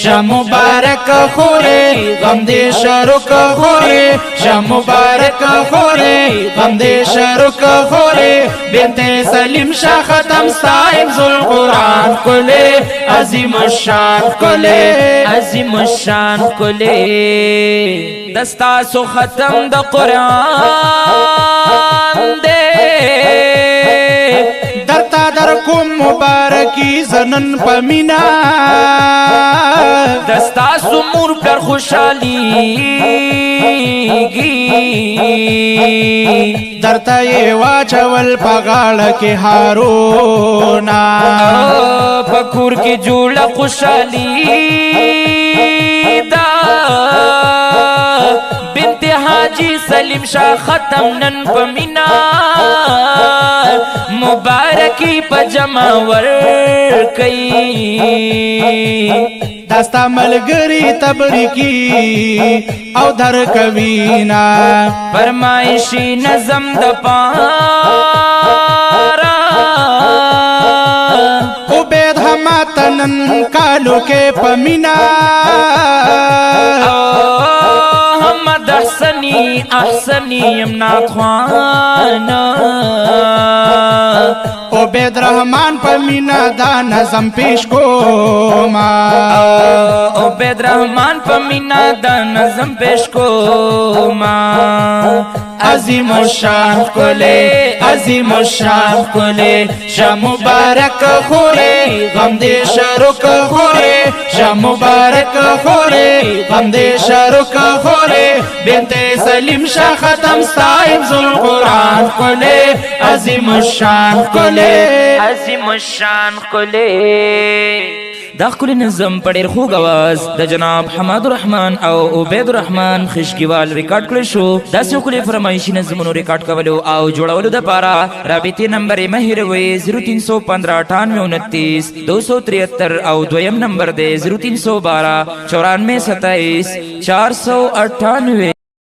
شا مبارک خوری غم دے شرک خوری شا مبارک خوری غم دے شرک خوری بنت سلیم شاہ ختم سائم ذل قرآن کلے عظیم الشان کلے عظیم الشان کلے دستا سو ختم دا قرآن دے درتا در کم مبارکی زنن پمینا دستا سو مور پر خوشحالی گی درتا یہ واچول پغاڑ کے ہارونا پکور کی جوڑا خوشحالی دا بنت حاجی سلیم شاہ ختم نن پمینا مبارکی پجما ور کئی داستا ملگری تبریکی او در کوینا فرمائشی نظم د پارا عبید ہماتنن کالو کے پمینا محمد احسنی احسنی امنات خوانا عبید رحمان پمینا دا نظم پیش کو ما عبید رحمان پمینا دا نظم پیش کو ما عظیم الشان کلے عظیم الشان کلے شا مبارک خورے غم دے شرک خورے شا مبارک خورے غم دے شرک خورے بنت سلیم شاہ ختم سائم ذل قرآن کلے عظیم الشان کلے عظیم الشان کلے دا ښکلی نظم په ډېر خوږ اواز د جناب حماد الرحمن او عبید الرحمن خشکیوال ریکارډ کړی شو داسې ښکلي فرمایشي نظمونو ریکارډ کولو او جوړولو دپاره رابطې نمبر یې مه هېروئ 0315 28 273 او دویم نمبر دی 0312 94 27 498